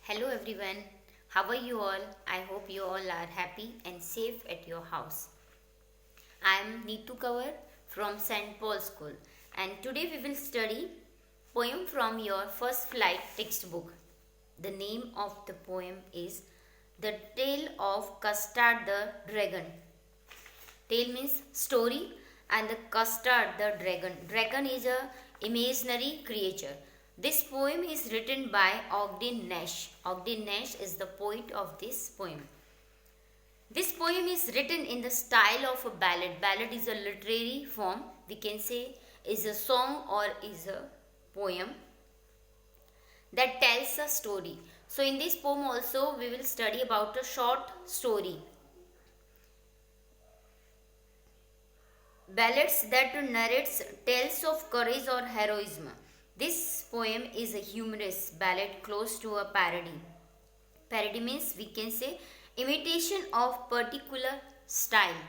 Hello everyone, how are you all? I hope you all are happy and safe at your house. I am Neetu Kaur from St. Paul School and today we will study poem from your first flight textbook. The name of the poem is The Tale of Custard the Dragon. Tale means story and the custard the dragon. Dragon is a imaginary creature. This poem is written by Ogden Nash. Ogden Nash is the poet of this poem. This poem is written in the style of a ballad. Ballad is a literary form. We can say is a song or is a poem that tells a story. So in this poem also we will study about a short story. Ballads that narrates tales of courage or heroism. This poem is a humorous ballad close to a parody. Parody means we can say imitation of particular style.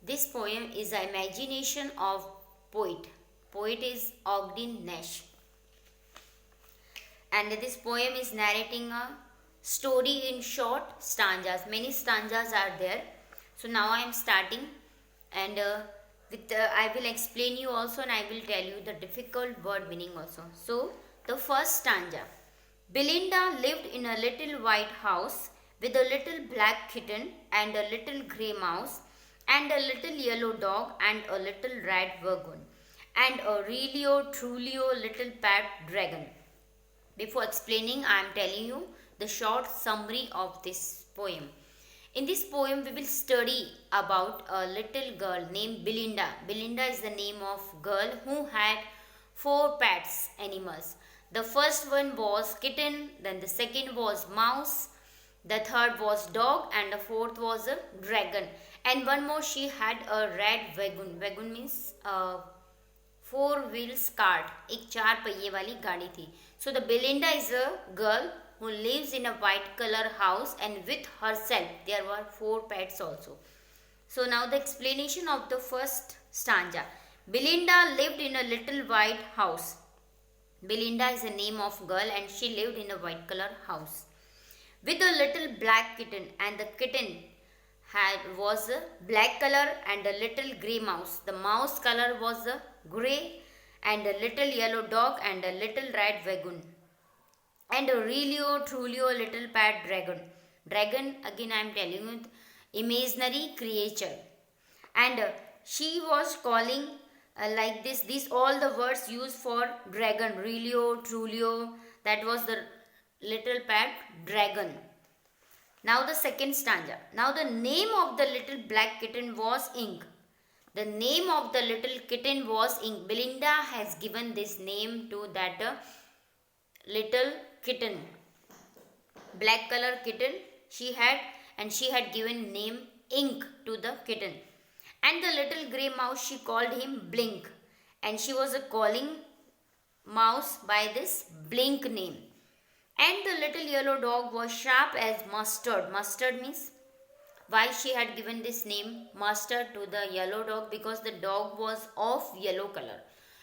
This poem is an imagination of poet. Poet is Ogden Nash. And this poem is narrating a story in short stanzas. Many stanzas are there. So now I am starting and I will explain you also and I will tell you the difficult word meaning also. So the first stanza. Belinda lived in a little white house with a little black kitten and a little grey mouse and a little yellow dog and a little red wagon and a realio trulio little pet dragon. Before explaining, I am telling you the short summary of this poem. In this poem, we will study about a little girl named Belinda. Belinda is the name of girl who had 4 pets animals. The first one was kitten, then the second was mouse, the third was dog and the fourth was a dragon. And one more she had a red wagon. Wagon means 4 wheels cart. एक 4 पहिए वाली गाड़ी थी. So the Belinda is a girl who lives in a white color house and with herself there were 4 pets also. So now the explanation of the first stanza. Belinda lived in a little white house. Belinda is the name of girl and she lived in a white color house with a little black kitten, and the kitten was a black color and a little grey mouse. The mouse color was a grey and a little yellow dog and a little red wagon and a realio trulio little pet dragon. Dragon, again I am telling you, imaginary creature. And she was calling like this. These all the words used for dragon. Realio, trulio. That was the little pet dragon. Now the second stanza. Now the name of the little black kitten was Ink. The name of the little kitten was Ink. Belinda has given this name to that little kitten. Black color kitten she had, and she had given name Ink to the kitten. And the little grey mouse she called him Blink, and she was calling mouse by this Blink name. And the little yellow dog was sharp as mustard. Mustard means why she had given this name mustard to the yellow dog, because the dog was of yellow color,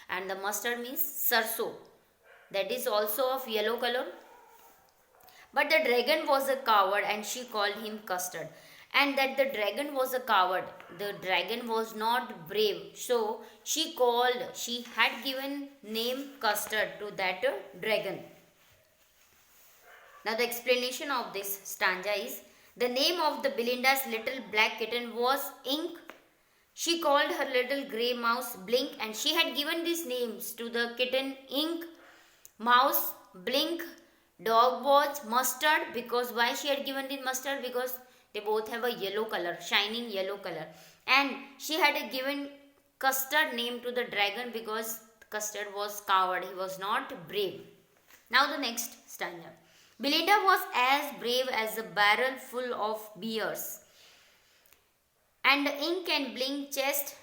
and the mustard means sarso, that is also of yellow color. But the dragon was a coward and she called him Custard. And that the dragon was a coward, the dragon was not brave, so she had given name Custard to that dragon. Now the explanation of this stanza is, the name of the Belinda's little black kitten was Ink. She called her little grey mouse Blink, and she had given these names to the kitten Ink, mouse Blink, dog was Mustard. Because why she had given this mustard? Because they both have a yellow color, shining yellow color. And she had given Custard name to the dragon because Custard was coward, he was not brave. Now the next stanza. Belinda was as brave as a barrel full of beers, and Ink and Blink chased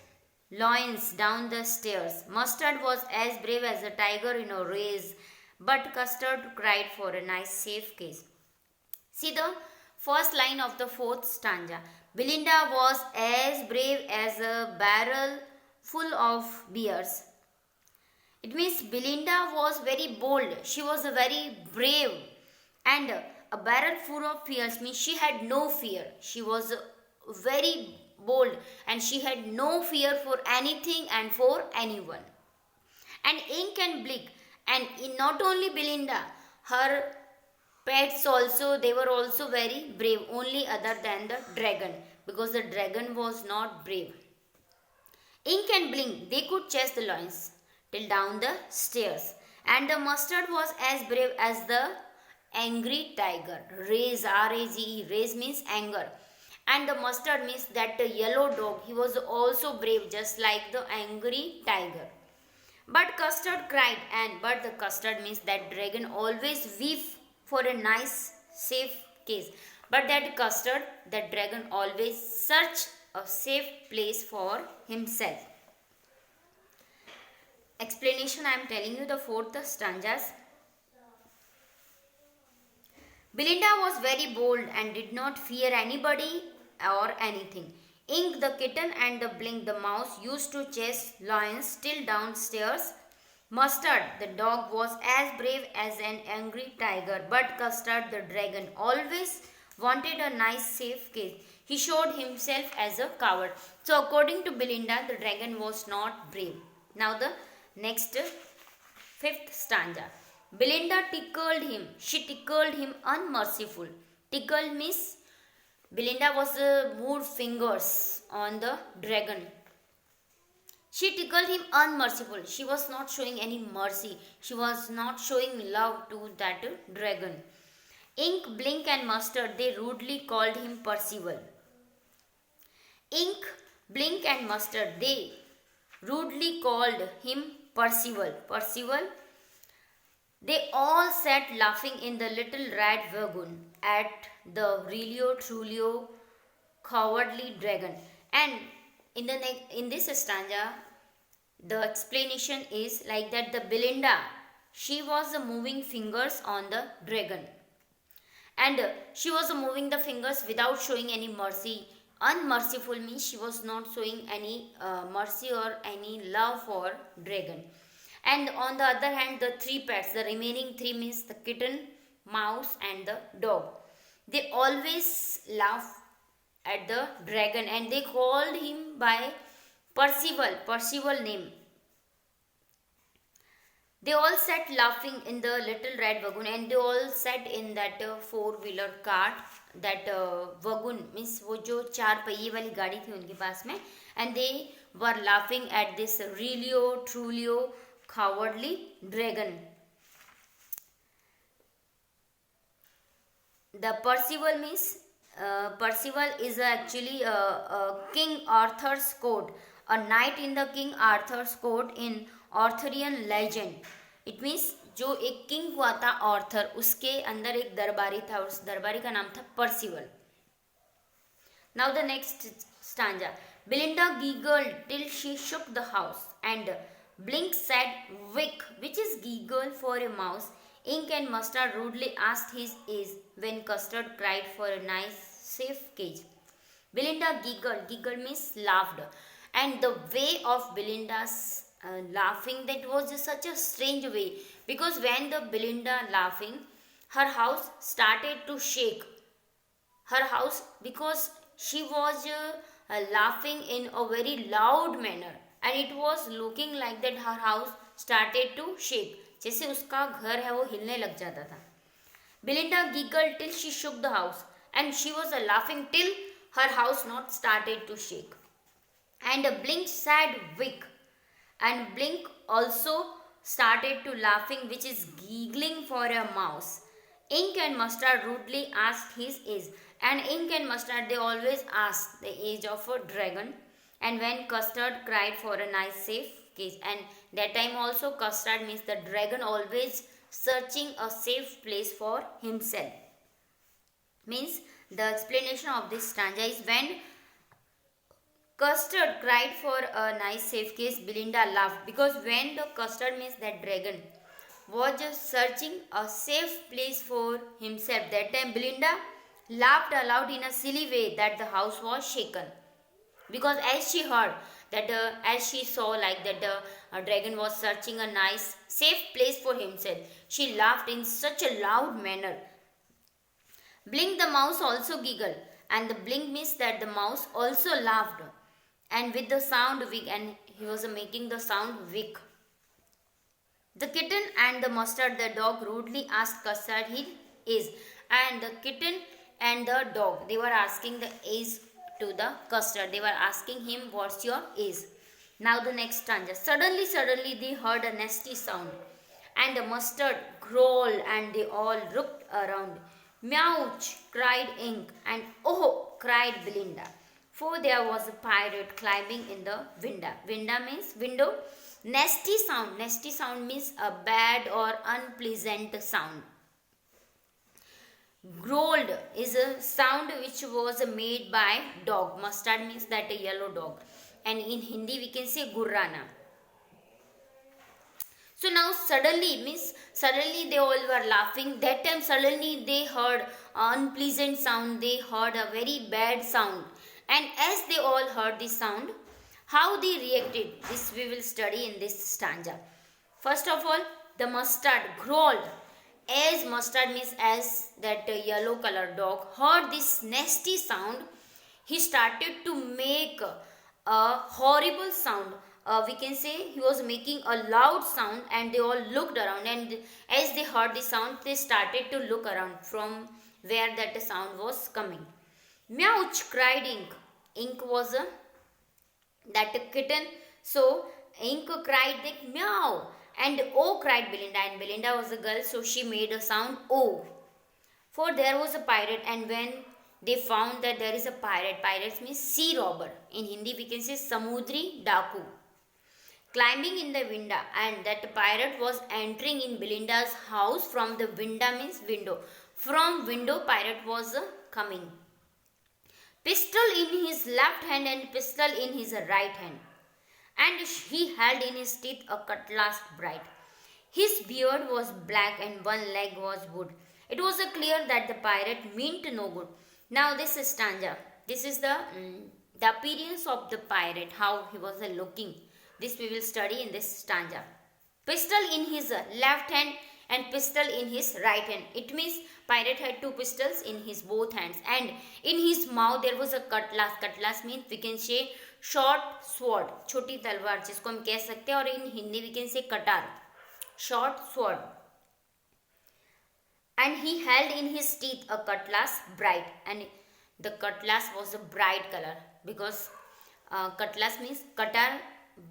loins down the stairs. Mustard was as brave as a tiger in a race, but Custard cried for a nice safe case. See the first line of the fourth stanza. Belinda was as brave as a barrel full of beers. It means Belinda was very bold. She was very brave. And a barrel full of fears means she had no fear. She was very bold and she had no fear for anything and for anyone. And Ink and Blink, and in not only Belinda, her pets also, they were also very brave, only other than the dragon, because the dragon was not brave. Ink and Blink, they could chase the lions till down the stairs. And the mustard was as brave as the angry tiger. Rage, R-A-G-E, rage means anger. And the mustard means that the yellow dog, he was also brave just like the angry tiger. But Custard cried, but the Custard means that dragon always weep for a nice, safe case. But that Custard, that dragon always search a safe place for himself. Explanation, I am telling you the fourth stanzas. Belinda was very bold and did not fear anybody or anything. Ink the kitten and the Blink the mouse used to chase lions till downstairs. Mustard the dog was as brave as an angry tiger, but Custard the dragon always wanted a nice safe case. He showed himself as a coward. So according to Belinda, the dragon was not brave. Now the next fifth stanza. Belinda tickled him. She tickled him unmerciful. Tickle means Belinda was moved fingers on the dragon. She tickled him unmerciful. She was not showing any mercy. She was not showing love to that dragon. Ink, Blink and Mustard, they rudely called him Percival. Ink, Blink and Mustard, they rudely called him Percival. Percival. They all sat laughing in the little red wagon at the really truly cowardly dragon. And in this stanza, the explanation is like that the Belinda, she was moving fingers on the dragon. And she was moving the fingers without showing any mercy. Unmerciful means she was not showing any mercy or any love for dragon. And on the other hand, the three pets, the remaining three means the kitten, mouse and the dog. They always laugh at the dragon and they called him by Percival name. They all sat laughing in the little red wagon and they all sat in that four-wheeler cart. That wagon means वो जो चार पहिए वाली गाड़ी थी उनके पास में, and they were laughing at this really truly cowardly dragon. The Percival means Percival is actually King Arthur's court, a knight in the King Arthur's court in Arthurian legend. It means जो एक king हुआ था Arthur, उसके अंदर एक दरबारी था और उस दरबारी का नाम था परसिवल. Now the next stanza. Belinda giggled till she shook the house, and Blink said "Wick," which is giggle for a mouse. Ink and Mustard rudely asked his age when Custard cried for a nice safe cage. Belinda giggled. Giggle means laughed, and the way of Belinda's laughing, that was just such a strange way, because when the Belinda laughing, her house started to shake. Her house, because she was laughing in a very loud manner, and it was looking like that her house started to shake, जैसे उसका घर है वो हिलने लग जाता था. Belinda giggled till she shook the house, and she was laughing till her house not started to shake. And Blink said "Wick," and Blink also started to laughing, which is giggling for a mouse. Ink and Mustard rudely asked his age, and Ink and Mustard, they always ask the age of a dragon. And when Custard cried for a nice safe cage, and that time also Custard means the dragon always searching a safe place for himself. Means the explanation of this stanza is when Custard cried for a nice safe case, Belinda laughed, because when the Custard means that dragon was just searching a safe place for himself, that time Belinda laughed aloud in a silly way that the house was shaken. Because as she heard that as she saw like that the dragon was searching a nice safe place for himself, she laughed in such a loud manner. Blink the mouse also giggled, and the blink means that the mouse also laughed, and with the sound wick, and he was making the sound wick. The kitten and the mustard, the dog, rudely asked Custard his age, and the kitten and the dog, they were asking the age to the Custard. They were asking him, "What's your age?" Now the next stanza. Suddenly they heard a nasty sound, and the mustard growled, and they all looked around. Meouch, cried Ink, and oh, cried Belinda, for there was a pirate climbing in the window. Window means window. Nasty sound. Nasty sound means a bad or unpleasant sound. Growled is a sound which was made by dog. Mustard means that a yellow dog. And in Hindi we can say gurrana. So now suddenly means suddenly they all were laughing. That time suddenly they heard unpleasant sound. They heard a very bad sound. And as they all heard this sound, how they reacted, this we will study in this stanza. First of all, the mustard growled. As mustard means as that yellow colored dog heard this nasty sound, he started to make a horrible sound. We can say he was making a loud sound, and they all looked around, and as they heard the sound, they started to look around from where that sound was coming. Meouch, cried Ink. Ink was that kitten. So Ink cried like meow, and oh, cried Belinda, and Belinda was a girl, so she made a sound oh. For there was a pirate, and when they found that there is a pirate, pirates means sea robber. In Hindi we can say samudri daku, climbing in the window, and that pirate was entering in Belinda's house from the window means window. From window pirate was coming. Pistol in his left hand and pistol in his right hand, and he held in his teeth a cutlass bright. His beard was black and one leg was wood. It was clear that the pirate meant no good. Now this stanza, this is the appearance of the pirate, how he was looking. This we will study in this stanza. Pistol in his left hand and pistol in his right hand. It means pirate had two pistols in his both hands, and in his mouth there was a cutlass. Cutlass means we can say short sword, छोटी तलवार जिसको हम कह सकते हैं, और in Hindi we can say कटार, short sword. And he held in his teeth a cutlass bright, and the cutlass was a bright color because cutlass means कटार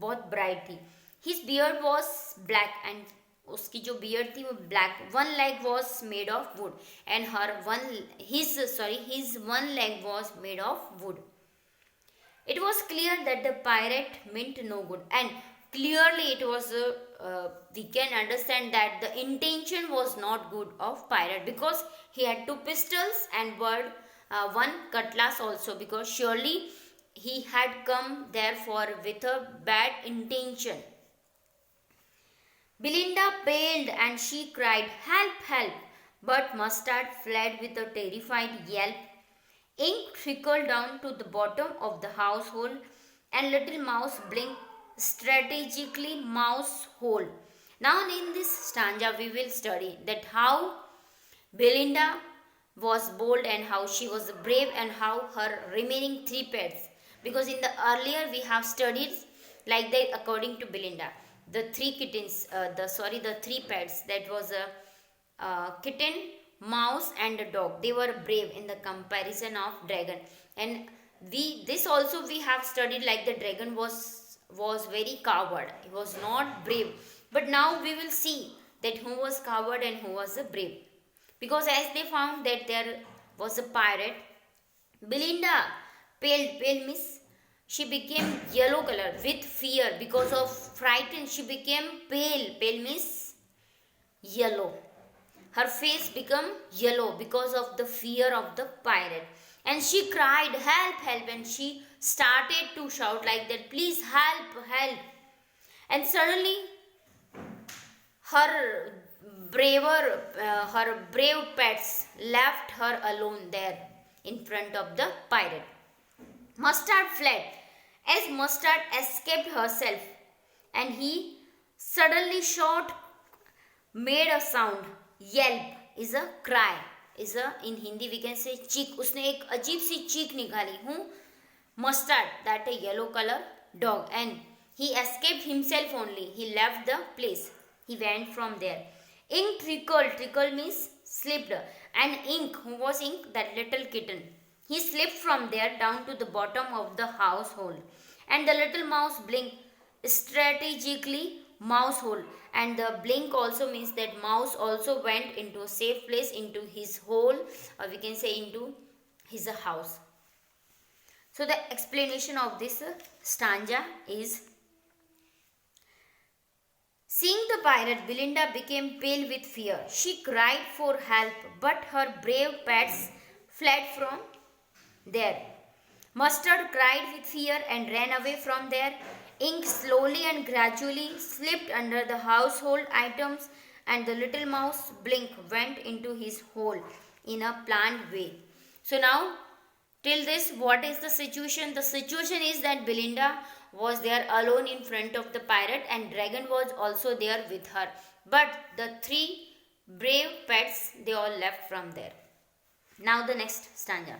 बहुत bright थी. His beard was black, and उसकी जो beard थी वो black. One leg was made of wood, and his one leg was made of wood. It was clear that the pirate meant no good, and clearly it was we can understand that the intention was not good of pirate, because he had two pistols and one cutlass also, because surely he had come therefore with a bad intention. Belinda paled and she cried, "Help, help!" But Mustard fled with a terrified yelp. Ink trickled down to the bottom of the household, and little Mouse blinked strategically mouse hole. Now in this stanza we will study that how Belinda was bold and how she was brave, and how her remaining three pets, because in the earlier we have studied like that according to Belinda, the three kittens, the three pets, that was a kitten, mouse and a dog. They were brave in the comparison of dragon, and this also we have studied like the dragon was very coward. He was not brave, but now we will see that who was coward and who was brave, because as they found that there was a pirate, Belinda pale means she became yellow color with fear because of frightened. She became pale. Pale means yellow. Her face became yellow because of the fear of the pirate. And she cried, "Help, help!" And she started to shout like that, "Please help, help!" And suddenly her brave pets left her alone there in front of the pirate. Mustard fled, as Mustard escaped herself, and he suddenly shot, made a sound. Yelp is a cry, is a in Hindi we can say चीख. उसने एक अजीब सी चीख निकाली. हूँ Mustard, that a yellow color dog, and he escaped himself only. He left the place. He went from there. Ink trickled. Trickle means slipped. And Ink, who was Ink? That little kitten. He slipped from there down to the bottom of the household. And the little mouse blinked strategically mousehole. And the blink also means that mouse also went into a safe place, into his hole, or we can say into his house. So the explanation of this stanza is: seeing the pirate, Belinda became pale with fear. She cried for help, but her brave pets fled from there. Mustard cried with fear and ran away from there. Ink slowly and gradually slipped under the household items, and the little mouse Blink went into his hole in a planned way. So now, till this, what is the situation? The situation is that Belinda was there alone in front of the pirate, and Dragon was also there with her. But the three brave pets, they all left from there. Now the next stanza.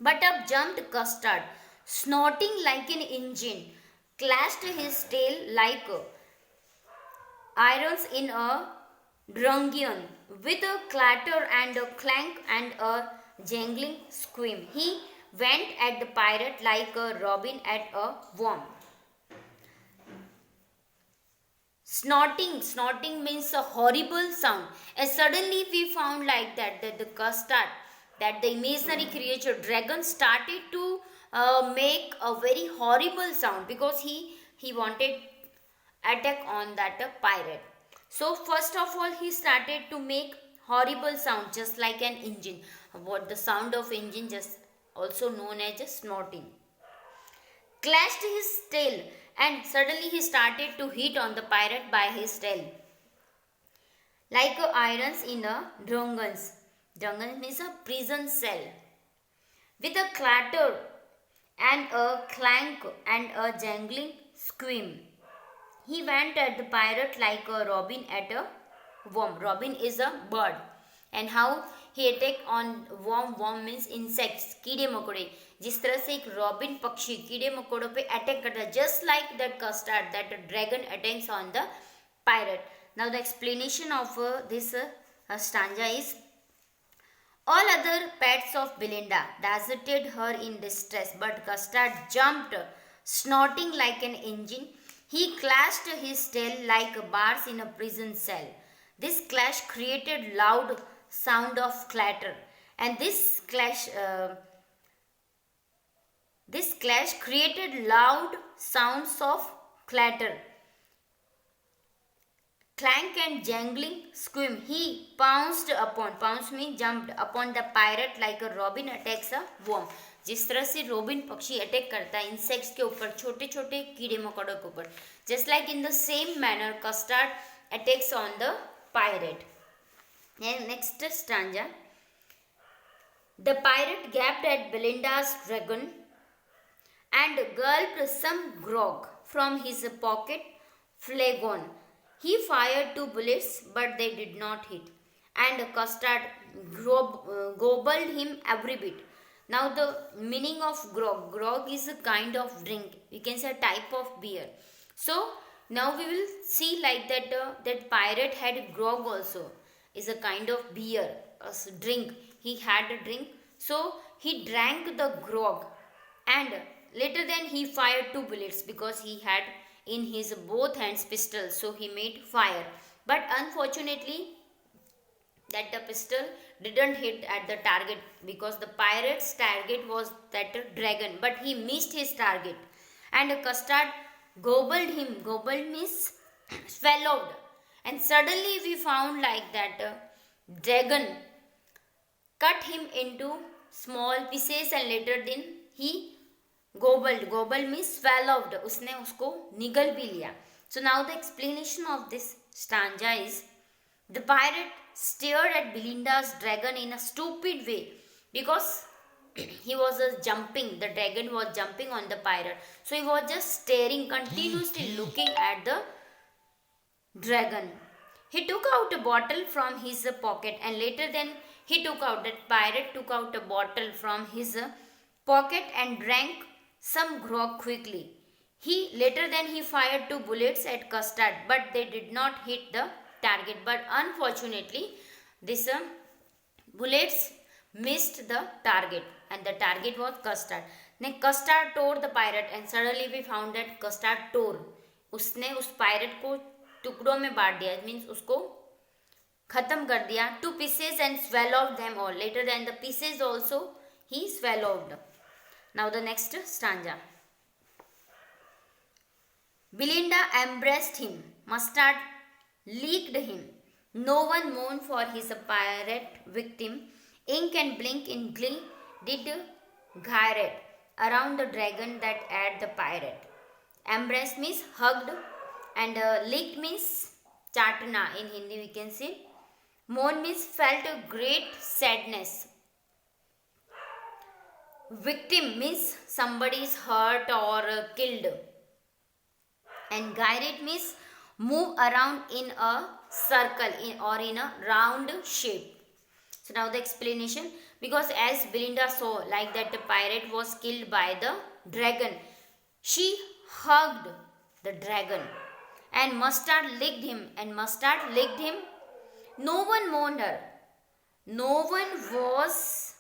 But up jumped Custard, snorting like an engine, clashed his tail like irons in a drungeon, with a clatter and a clank and a jangling scream. He went at the pirate like a robin at a worm. Snorting means a horrible sound. And suddenly we found like that the Custard, that the imaginary creature dragon, started to make a very horrible sound, because he wanted attack on that pirate. So first of all, he started to make horrible sound just like an engine. What the sound of engine, just also known as a snorting. Clashed his tail, and suddenly he started to hit on the pirate by his tail, like irons in a drungens. Drungens means a prison cell. With a clatter and a clank and a jangling scream, he went at the pirate like a robin at a worm. Robin is a bird. And how he attacked on worm? Worm means insects, कीड़े मकोड़े. जिस तरह से एक robin पक्षी कीड़े मकोड़ों पे अटैक करता है, just like that Custard, that dragon attacks on the pirate. Now the explanation of this stanza is: all other pets of Belinda deserted her in distress, but Custard jumped, snorting like an engine. He clashed his tail like bars in a prison cell. This clash created loud sound of clatter, and this clash created loud sounds of clatter, clank and jangling scream. He pounced means jumped upon the pirate like a robin attacks a worm. जिस तरह से robin पक्षी attack करता है insects के ऊपर, छोटे छोटे कीड़े मकोड़ों के ऊपर, just like in the same manner Custard attacks on the pirate. And next stanza. The pirate gaped at Belinda's dragon and gulped some grog from his pocket flagon. He fired 2 bullets, but they did not hit, and Custard gobbled him every bit. Now the meaning of grog. Grog is a kind of drink. You can say a type of beer. So now we will see like that that pirate had grog also. Is a kind of beer, a drink. He had a drink. So he drank the grog, and later then he fired 2 bullets, because he had in his both hands pistols. So he made fire. But unfortunately, that the pistol didn't hit at the target, because the pirate's target was that dragon, but he missed his target, and Custard gobbled him. Gobbled means swallowed, and suddenly we found like that dragon cut him into small pieces, and later then he gobbled. Gobbled means swallowed. उसने उसको निगल भी लिया. So now the explanation of this stanza is: the pirate stared at Belinda's dragon in a stupid way, because he was jumping, the dragon was jumping on the pirate. So he was just staring, continuously looking at the dragon. He took out a bottle from his pocket, and later then he took out, that pirate took out a bottle from his pocket and drank some grog quickly. Later then he fired 2 bullets at Custard, but they did not hit the target. But unfortunately, this bullets missed the target, and the target was Custard. Then Custard tore the pirate, and suddenly we found that Custard tore, उसने उस pirate को टुकड़ों में बांट दिया, means उसको खत्म कर दिया, 2 pieces, and swallowed them all. Later than the pieces also he swallowed. Now the next stanza. Belinda embraced him, Mustard licked him. No one mourned for his pirate victim. Ink and blink in glee did gyrate around the dragon that ate the pirate. Embraced means hugged, and licked means chatna in Hindi we can say. Mourn means felt a great sadness. Victim means somebody is hurt or killed. And gyrate means move around in a circle or in a round shape. So now the explanation. Because as Belinda saw like that the pirate was killed by the dragon, she hugged the dragon, and Mustard licked him, and Mustard licked him. No one mourned her. No one was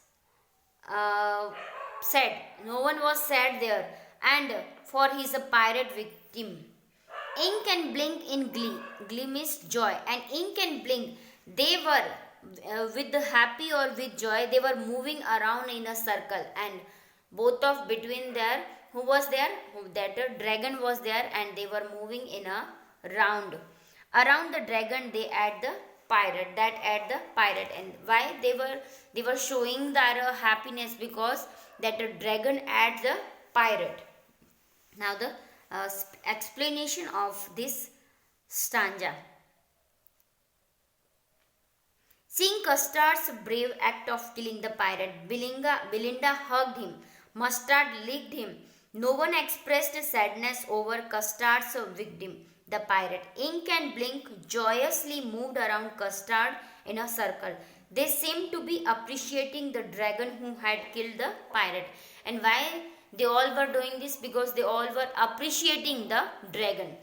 sad. No one was sad there. And for his pirate victim. Ink and blink in glee. Glee means joy. And ink and blink, they were with the happy or with joy, they were moving around in a circle. And both of between there, who was there? That dragon was there, and they were moving in a round. Around the dragon, they had the pirate. That had the pirate. And why they were showing their happiness? Because that dragon had the pirate. Now the explanation of this stanza. Seeing Custard's brave act of killing the pirate, Belinda hugged him. Mustard licked him. No one expressed sadness over Custard's victim, the pirate. Ink and blink joyously moved around Custard in a circle. They seemed to be appreciating the dragon who had killed the pirate. And why they all were doing this? Because they all were appreciating the dragon.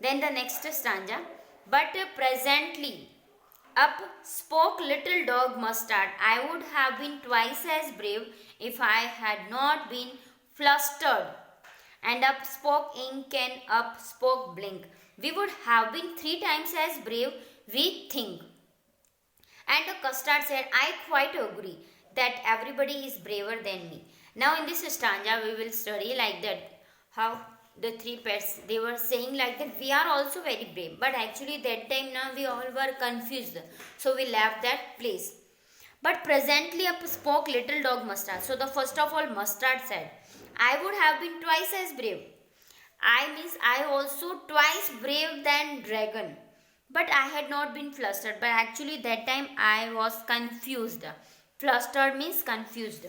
Then the next stanza. But presently up spoke little dog Mustard. I would have been twice as brave if I had not been flustered. And up spoke Ink, and up spoke Blink. We would have been 3 times as brave, we think. And the Custard said, I quite agree that everybody is braver than me. Now in this stanza we will study like that, how the 3 pets, they were saying like that we are also very brave, but actually that time now we all were confused, so we left that place. But presently up spoke little dog Mustard. So the first of all Mustard said, I would have been twice as brave. I means I also twice brave than dragon, but I had not been flustered. But actually that time I was confused. Flustered means confused.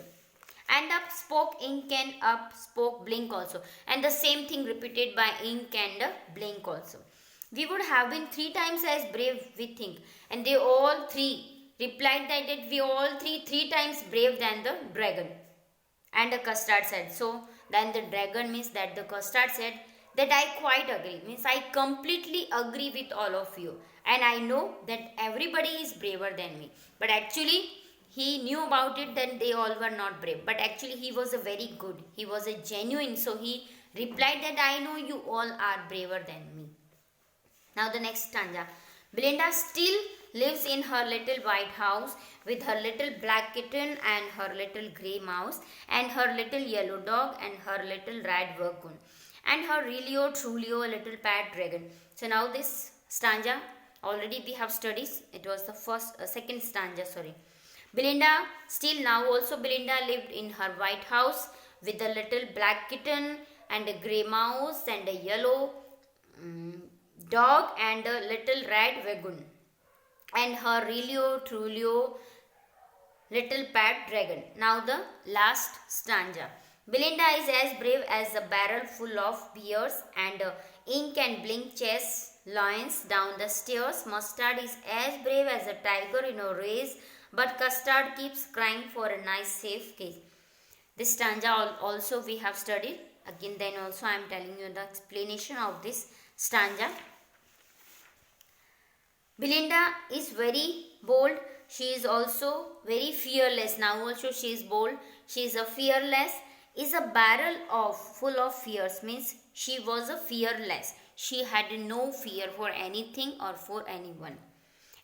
And up spoke Ink, and up spoke Blink also. And the same thing repeated by Ink and Blink also. We would have been 3 times as brave, we think. And they all 3 replied that we all 3 times brave than the dragon. And the Custard said, so then the dragon means that the Custard said that I quite agree. Means I completely agree with all of you. And I know that everybody is braver than me. But actually he knew about it, then they all were not brave. But actually he was a very good. He was a genuine. So he replied that I know you all are braver than me. Now the next stanza. Belinda still lives in her little white house with her little black kitten and her little grey mouse and her little yellow dog and her little red raccoon and her really truly little pet dragon. So now this stanza already we have studied. It was the second stanza, sorry. Belinda, still now also Belinda lived in her white house with a little black kitten and a grey mouse and a yellow dog and a little red wagon and her really truly little pet dragon. Now the last stanza. Belinda is as brave as a barrel full of beers, and ink and blink chase lions down the stairs. Mustard is as brave as a tiger in a race, but Custard keeps crying for a nice safe case. This stanza also we have studied. Again, then also I am telling you the explanation of this stanza. Belinda is very bold. She is also very fearless. Now also she is bold. She is a fearless. Is a barrel of full of fears, means she was a fearless. She had no fear for anything or for anyone.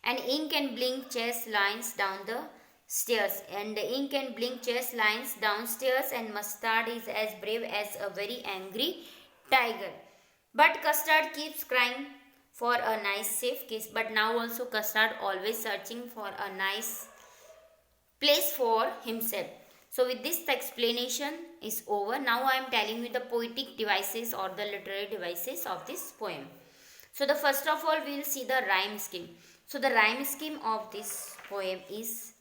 And ink and blink chase lines down the stairs. And ink and blink chase lines downstairs. And Mustard is as brave as a very angry tiger. But Custard keeps crying for a nice safe case. But now also Custard always searching for a nice place for himself. So with this, the explanation is over. Now I am telling you the poetic devices or the literary devices of this poem. So the first of all, we will see the rhyme scheme. So the rhyme scheme of this poem is,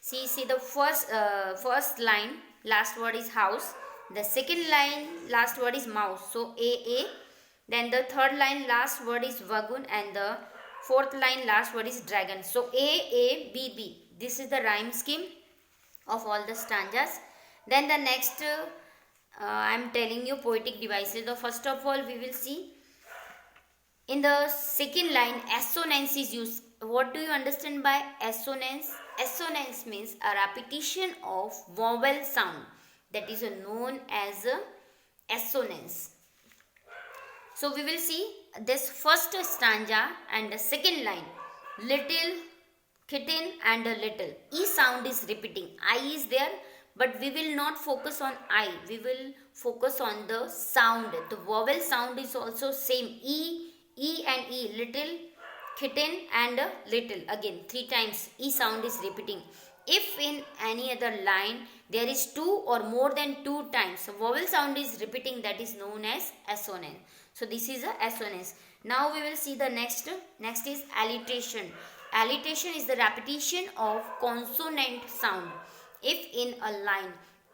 see the first line, last word is house. The second line, last word is mouse. So A. Then the third line, last word is wagon, and the fourth line, last word is dragon. So A, B. This is the rhyme scheme of all the stanzas. Then the next I am telling you poetic devices. The first of all, we will see in the second line assonance is used. What do you understand by assonance? Assonance means a repetition of vowel sound, that is known as assonance. So we will see this first stanza and the second line, little kitten and a little. E sound is repeating. I is there, but we will not focus on I. We will focus on the sound. The vowel sound is also same. E and E. Little kitten and a little. Again, 3 times E sound is repeating. If in any other line there is 2 or more than 2 times, so vowel sound is repeating, that is known as assonance. So this is a assonance. Now we will see the next. Next is alliteration. Alliteration is the repetition of consonant sound. If in a line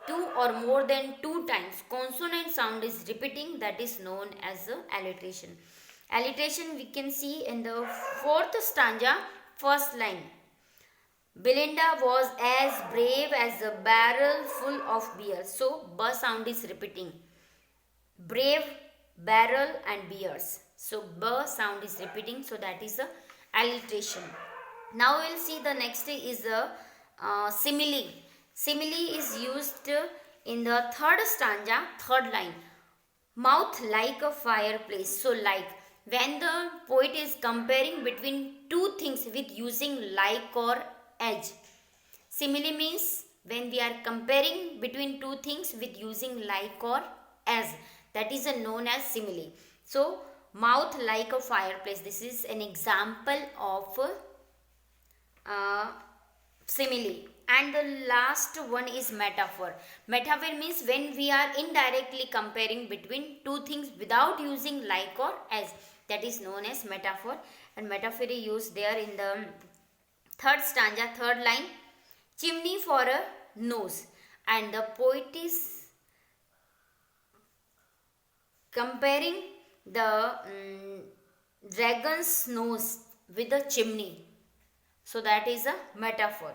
2 or more than 2 times consonant sound is repeating, that is known as alliteration. Alliteration we can see in the fourth stanza, first line. Belinda was as brave as a barrel full of beer. So B sound is repeating. Brave, barrel and beers. So B sound is repeating. So that is the alliteration. Now we will see the next is a simile. Simile is used in the third stanza, third line. Mouth like a fireplace. So like, when the poet is comparing between 2 things with using like or as. Simile means when we are comparing between 2 things with using like or as. That is known as simile. So mouth like a fireplace. This is an example of simile. And the last one is metaphor. Metaphor means when we are indirectly comparing between 2 things without using like or as. That is known as metaphor. And metaphor is used there in the third stanza, third line. Chimney for a nose. And the poet is comparing the dragon's nose with a chimney. So that is a metaphor.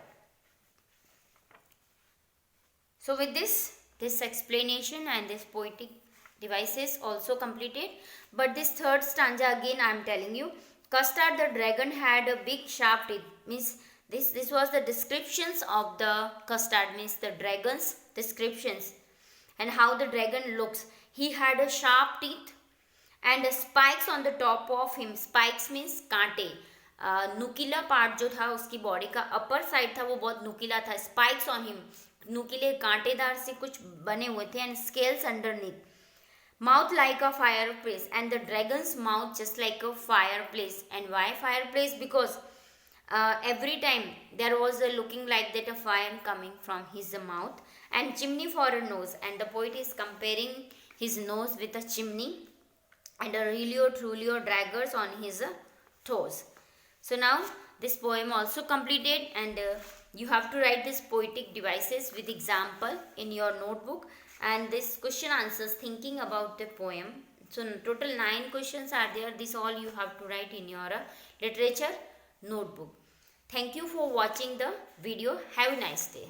So with this explanation and this poetic devices also completed. But this third stanza again I am telling you. Custard the dragon had a big sharp teeth. Means this was the descriptions of the custard, means the dragon's descriptions and how the dragon looks. He had a sharp teeth and spikes on the top of him. Spikes means कांटे. नुकीला part जो था उसकी body का upper side था वो बहुत नुकीला था. स्पाइक्स ऑन हिम, नुकीले कांटेदार से कुछ बने हुए थे. And scales underneath. Mouth like a fireplace, and the dragon's mouth just like a fireplace. And why fireplace? Because every time there was a looking like that a fire coming from his mouth. And chimney for a nose, and the poet is comparing his nose with a chimney, and a Relio Trulio daggers on his toes. So now this poem also completed, and you have to write this poetic devices with example in your notebook, and this question answers thinking about the poem. So total 9 questions are there. This all you have to write in your literature notebook. Thank you for watching the video. Have a nice day.